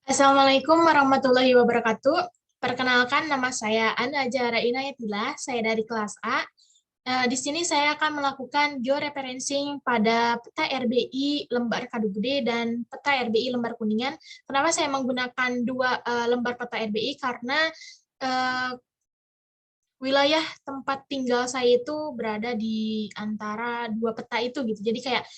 Assalamualaikum warahmatullahi wabarakatuh. Perkenalkan, nama saya Ana Jara Inayatillah, saya dari kelas A. Di sini saya akan melakukan georeferencing pada peta RBI lembar kadu gede dan peta RBI lembar kuningan. Kenapa saya menggunakan dua lembar peta RBI? Karena eh, wilayah tempat tinggal saya itu berada di antara dua peta itu gitu. Jadi kayak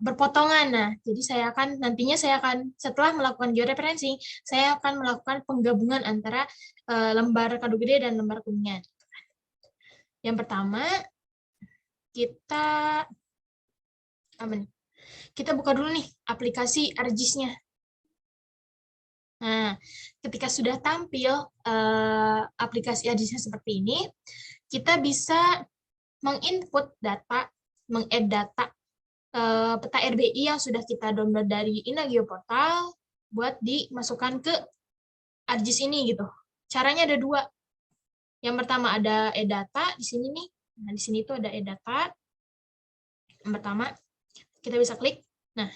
berpotongan. Nah, jadi nantinya saya akan setelah melakukan georeferencing, saya akan melakukan penggabungan antara lembar kadu gede dan lembar kuningan. Yang pertama, kita apa nih? Kita buka dulu nih aplikasi ArcGIS-nya. Nah, ketika sudah tampil aplikasi ArcGIS-nya seperti ini, kita bisa menginput data, meng-add data peta RBI yang sudah kita download dari Inagio Portal buat dimasukkan ke ArcGIS ini gitu. Caranya ada dua. Yang pertama ada e-data di sini nih. Nah, di sini tuh ada e-data. Yang pertama kita bisa klik. Nah,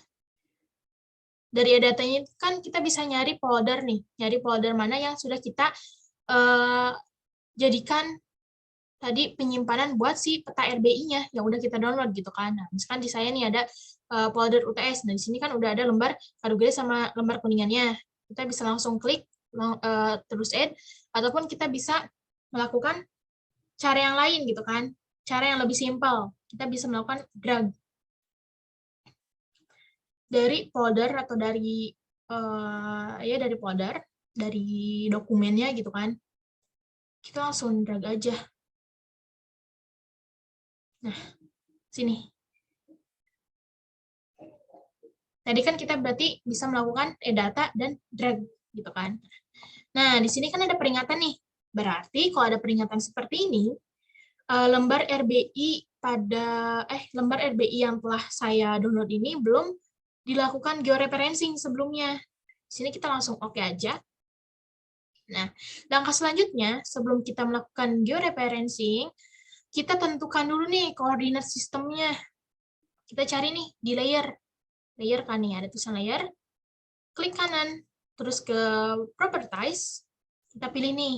dari e-datanya kan kita bisa nyari folder nih, nyari folder mana yang sudah kita jadikan tadi penyimpanan buat si peta RBI-nya yang udah kita download gitu kan. Nah, misalkan di saya nih ada folder UTS. Nah, di sini kan udah ada lembar kadu gede sama lembar kuningannya. Kita bisa langsung klik terus add, ataupun kita bisa melakukan cara yang lain gitu kan. Cara yang lebih simpel. Kita bisa melakukan drag dari folder atau dari dari folder, dari dokumennya gitu kan. Kita langsung drag aja. Nah, sini. Tadi kan kita berarti bisa melakukan e-data dan drag gitu kan. Nah, di sini kan ada peringatan nih. Berarti kalau ada peringatan seperti ini, lembar RBI lembar RBI yang telah saya download ini belum dilakukan georeferencing sebelumnya. Di sini kita langsung oke aja. Nah, langkah selanjutnya sebelum kita melakukan georeferencing, kita tentukan dulu nih koordinat sistemnya. Kita cari nih di layer kan nih, ada tulisan layer, klik kanan, terus ke properties, kita pilih nih.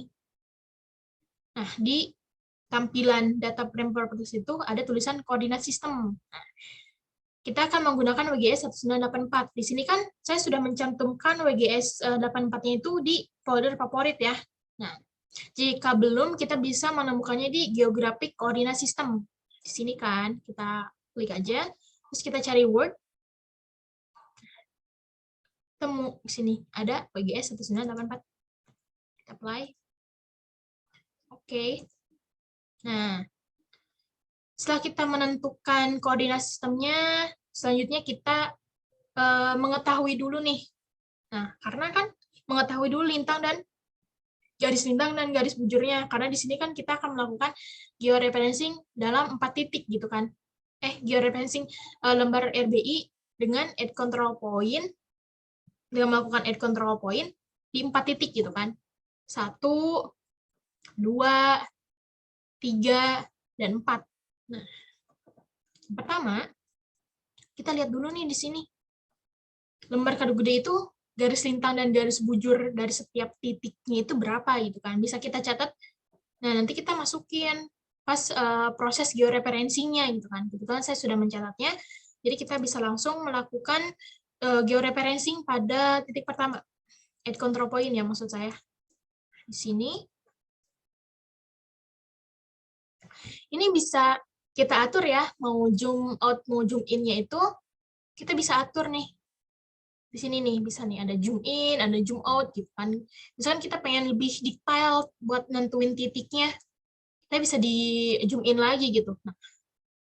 Nah, di tampilan data frame properties itu ada tulisan koordinat sistem. Nah, kita akan menggunakan WGS 1984. Di sini kan saya sudah mencantumkan WGS 84-nya itu di folder favorit ya. Nah, jika belum, kita bisa menemukannya di geographic koordinat sistem. Di sini kan, kita klik aja, terus kita cari Word, temu di sini ada WGS 1984. Kita apply. Oke. Nah, setelah kita menentukan koordinat sistemnya, selanjutnya kita mengetahui dulu nih. Nah, karena kan mengetahui dulu lintang dan garis lintang dan garis bujurnya, karena di sini kan kita akan melakukan georeferencing dalam 4 titik gitu kan. Georeferencing lembar RBI dengan add control point, dengan melakukan add control point di 4 titik gitu kan. 1, 2, 3, dan 4. Nah, yang pertama, kita lihat dulu nih di sini. Lembar kadu gede itu garis lintang dan garis bujur dari setiap titiknya itu berapa gitu kan. Bisa kita catat. Nah, nanti kita masukin pas proses georeferencingnya gitu kan. Kebetulan saya sudah mencatatnya. Jadi kita bisa langsung melakukan georeferencing pada titik pertama. Add control point ya maksud saya. Di sini. Ini bisa kita atur ya, mau zoom out, mau zoom in-nya itu kita bisa atur nih. Di sini nih, bisa nih ada zoom in, ada zoom out gitu kan. Misalkan kita pengen lebih detail buat nentuin titiknya, kita bisa di zoom in lagi gitu. Nah,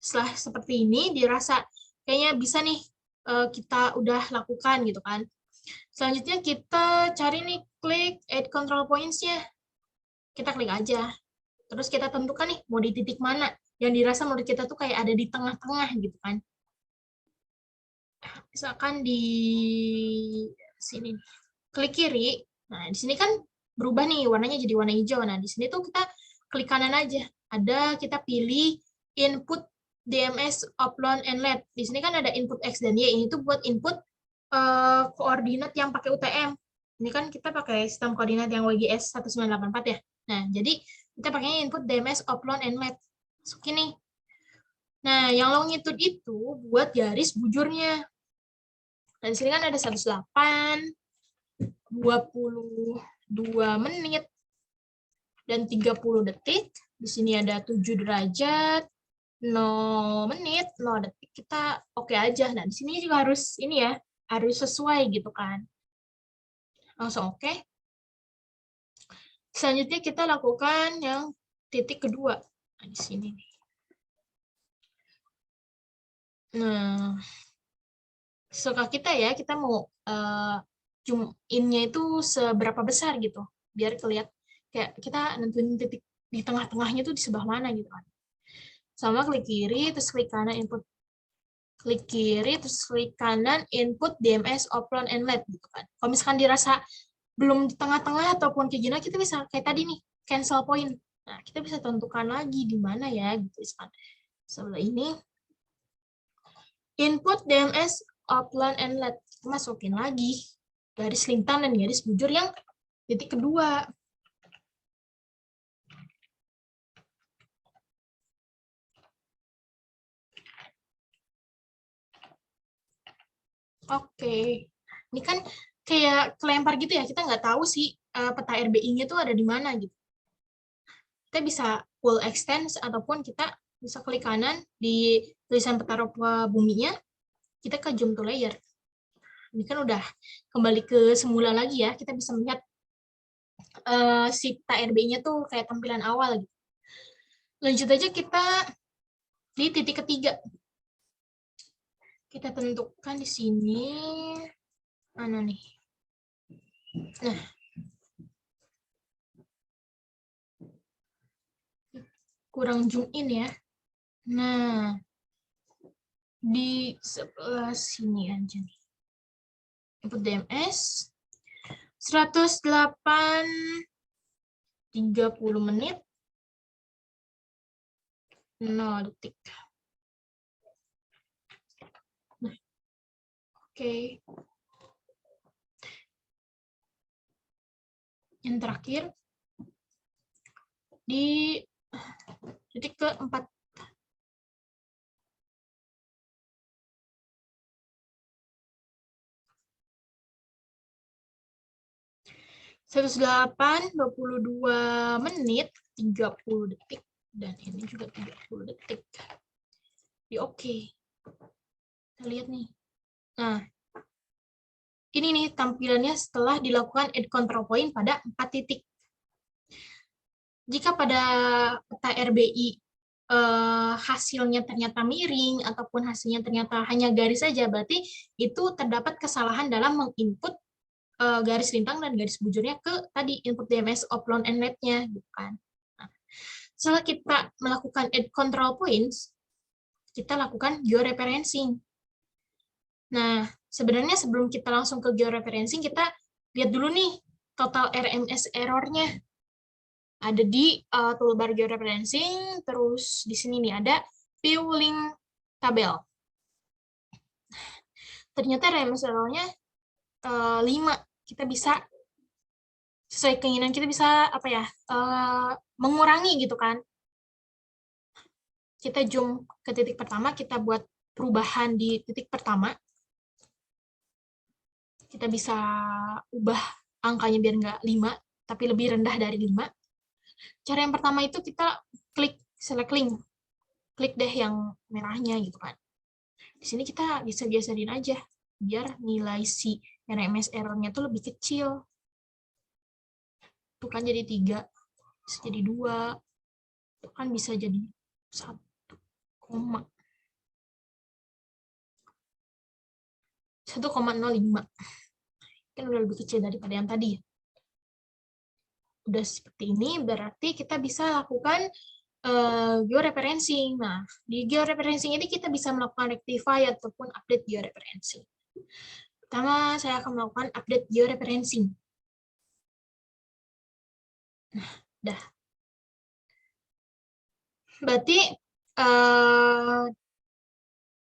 setelah seperti ini dirasa kayaknya bisa nih kita udah lakukan gitu kan. Selanjutnya kita cari nih klik add control points-nya. Kita klik aja. Terus kita tentukan nih mau di titik mana yang dirasa menurut kita tuh kayak ada di tengah-tengah gitu kan. Misalkan di sini klik kiri. Nah, di sini kan berubah nih warnanya jadi warna hijau. Nah, di sini tuh kita klik kanan aja. Ada kita pilih input DMS upload and let. Di sini kan ada input X dan Y. Ini tuh buat input koordinat yang pakai UTM. Ini kan kita pakai sistem koordinat yang WGS 1984 ya. Nah, jadi kita pakai input DMS, oplon, and let. Masukin nih. Nah, yang longitude itu buat garis bujurnya. Nah, di sini kan ada 108, 22 menit, dan 30 detik. Di sini ada 7 derajat, 0 menit, 0 detik. Kita oke aja. Nah, di sini juga harus ini ya, harus sesuai gitu kan. Langsung oke. Selanjutnya kita lakukan yang titik kedua. Nah, di sini nih. Nah, suka kita ya, kita mau zoom in-nya itu seberapa besar gitu. Biar kelihatan kayak kita nentuin titik di tengah-tengahnya tuh di sebelah mana gitu kan. Sama klik kiri, terus klik kanan input. Klik kiri, terus klik kanan input DMS, oplon, and let gitu kan. Kalau misalkan dirasa belum di tengah-tengah ataupun kayak gini, kita bisa kayak tadi nih, cancel point. Nah, kita bisa tentukan lagi di mana ya gitu kan. Sebelah ini input DMS, oplon, and let. Kita masukin lagi garis lintang dan garis bujur yang titik kedua. Oke, ini kan kayak kelempar gitu ya, kita nggak tahu sih peta RBI-nya tuh ada di mana gitu. Kita bisa full extend ataupun kita bisa klik kanan di tulisan peta rupa buminya, kita ke zoom to layer. Ini kan udah kembali ke semula lagi ya, kita bisa melihat si peta RBI-nya tuh kayak tampilan awal gitu. Lanjut aja kita di titik ketiga. Kita tentukan di sini mana nih. Nah, kurang zoom in ya. Nah, di sebelah sini aja nih. Input DMS 108 30 menit 0 detik. Nah, oke. Yang terakhir di titik keempat. Seratus 22 menit 30 detik dan ini juga 30 detik. Di oke. Kita lihat nih. Nah, ini nih tampilannya setelah dilakukan add control point pada 4 titik. Jika pada peta RBI hasilnya ternyata miring ataupun hasilnya ternyata hanya garis saja, berarti itu terdapat kesalahan dalam menginput garis lintang dan garis bujurnya ke tadi input DMS, oplon, and let-nya gitu kan. Nah, setelah kita melakukan add control points, kita lakukan georeferencing. Nah, sebenarnya sebelum kita langsung ke georeferencing, kita lihat dulu nih total RMS error-nya. Ada di toolbar georeferencing, terus di sini nih ada view link tabel. Ternyata RMS error-nya 5. Kita bisa sesuai keinginan kita bisa apa ya? Mengurangi gitu kan. Kita zoom ke titik pertama, kita buat perubahan di titik pertama. Kita bisa ubah angkanya biar nggak 5, tapi lebih rendah dari 5. Cara yang pertama itu kita klik select link. Klik deh yang merahnya gitu kan. Di sini kita bisa geserin aja biar nilai si RMS error-nya tuh lebih kecil. Itu kan jadi 3, bisa jadi 2, itu kan bisa jadi 1, koma 1,05. Kan udah lebih kecil daripada yang tadi. Udah seperti ini, berarti kita bisa lakukan georeferencing. Nah, di georeferencing ini kita bisa melakukan rectify ataupun update georeferencing. Pertama, saya akan melakukan update georeferencing. Nah, dah. Berarti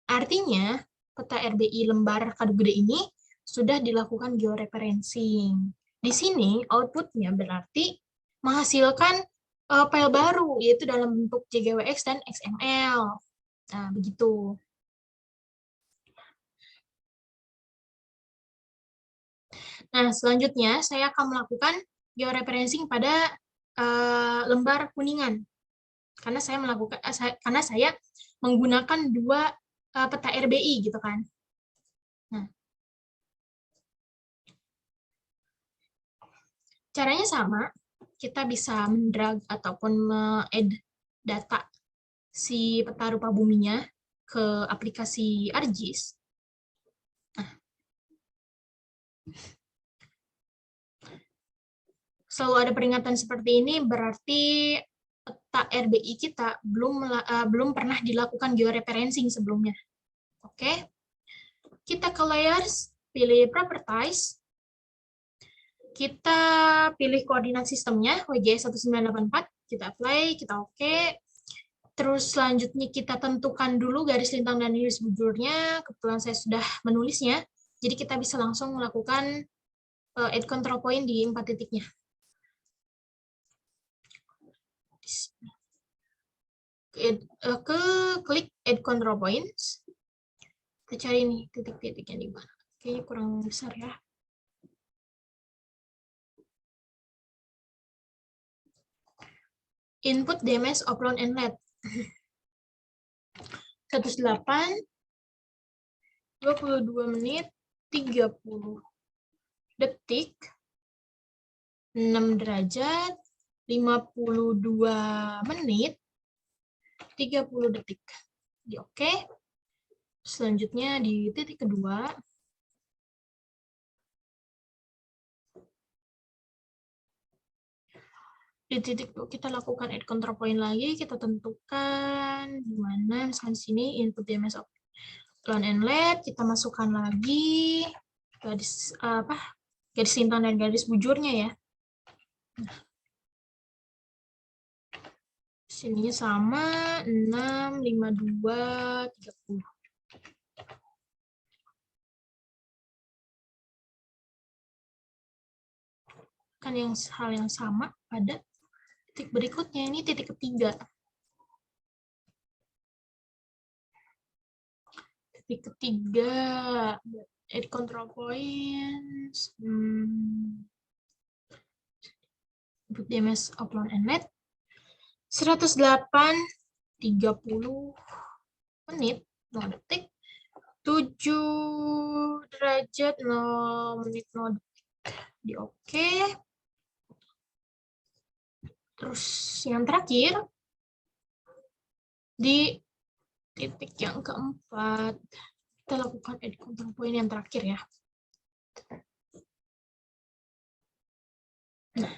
artinya peta RBI lembar kado gede ini sudah dilakukan georeferencing. Di sini outputnya berarti menghasilkan file baru, yaitu dalam bentuk JGWX dan XML. Nah, begitu. Nah, selanjutnya saya akan melakukan georeferencing pada lembar kuningan. Karena saya menggunakan dua peta RBI gitu kan. Nah, caranya sama, kita bisa mendrag ataupun me-add data si peta rupa buminya ke aplikasi ArcGIS. Nah, selalu ada peringatan seperti ini, berarti peta RBI kita belum pernah dilakukan georeferencing sebelumnya. Oke, kita ke layers, pilih properties, kita pilih koordinat sistemnya, WGS 1984, kita apply, kita oke. Terus selanjutnya kita tentukan dulu garis lintang dan garis bujurnya, kebetulan saya sudah menulisnya, jadi kita bisa langsung melakukan add control point di 4 titiknya. Klik add control points, kita cari nih titik-titiknya di mana. Kayaknya kurang besar ya. Input DMS upload inlet 108 22 menit 30 detik 6 derajat 52 menit 30 detik. Di oke. Selanjutnya di titik kedua di titik kita lakukan add control point lagi, kita tentukan di mana, misalkan di sini input DMS upload inlet, kita masukkan lagi garis garis lintang dan garis bujurnya ya. Nah, sininya sama 6 52 30. Kan hal yang sama pada titik berikutnya, ini titik ketiga. Titik ketiga, add control points, input DMS upload inlet, 108 30 menit 0 detik, 7 derajat 0 menit 0 detik. Di oke. Terus yang terakhir, di titik yang keempat, kita lakukan add control point yang terakhir ya. Nah,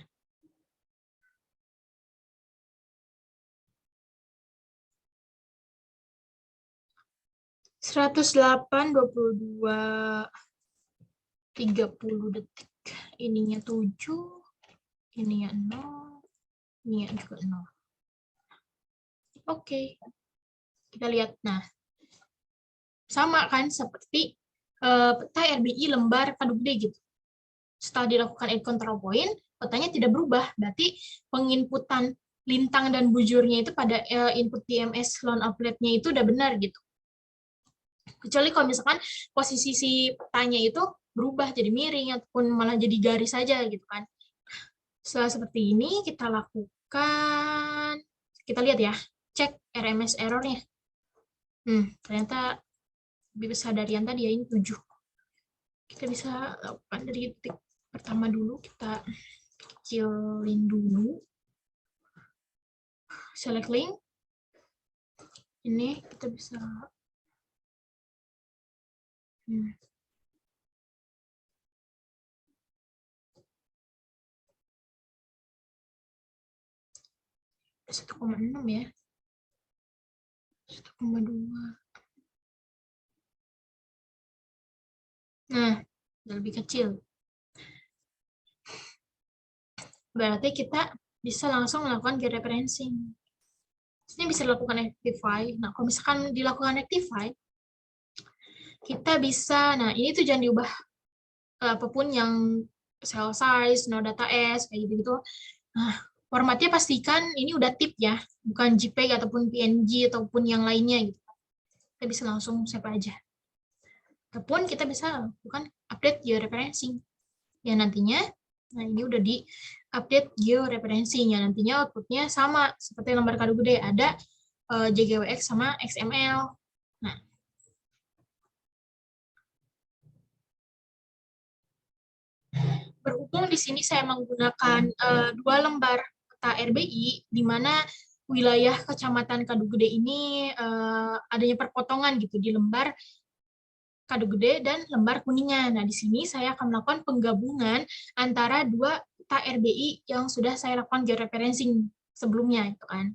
Seratus 22 30 detik. Ininya 7, ininya 0, ininya juga 0. Oke. Kita lihat. Nah, sama kan seperti peta RBI lembar K2D gitu. Setelah dilakukan add control point, petanya tidak berubah. Berarti penginputan lintang dan bujurnya itu pada input DMS lone outlet-nya itu udah benar gitu. Kecuali kalau misalkan posisi si petanya itu berubah jadi miring ataupun malah jadi garis saja gitu kan. Setelah seperti ini kita lakukan, kita lihat ya, cek RMS error-nya. Ternyata lebih besar dari yang tadi ya, ini 7. Kita bisa lakukan dari titik pertama dulu, kita kecilin dulu. Select link. Ini kita bisa 1,6 ya. 1,2. Nah, udah lebih kecil. Berarti kita bisa langsung melakukan georeferencing. Ini bisa dilakukan Actify. Nah, kalau misalkan dilakukan Actify, kita bisa, nah ini tuh jangan diubah apapun yang cell size, no data S, kayak gitu-gitu. Nah, formatnya pastikan ini udah tip ya, bukan JPEG ataupun PNG ataupun yang lainnya gitu. Kita bisa langsung save aja. Ataupun kita bisa lakukan update georeferencing. Ya nantinya, nah ini udah di update georeferencingnya. Nantinya outputnya sama seperti lembar kado gede, ada JGWX sama XML. Nah, berhubung di sini saya menggunakan 2 lembar peta RBI, di mana wilayah Kecamatan Kado Gede ini adanya perpotongan gitu di lembar Kado Gede dan lembar Kuningan. Nah, di sini saya akan melakukan penggabungan antara 2 peta RBI yang sudah saya lakukan georeferencing sebelumnya, itu kan.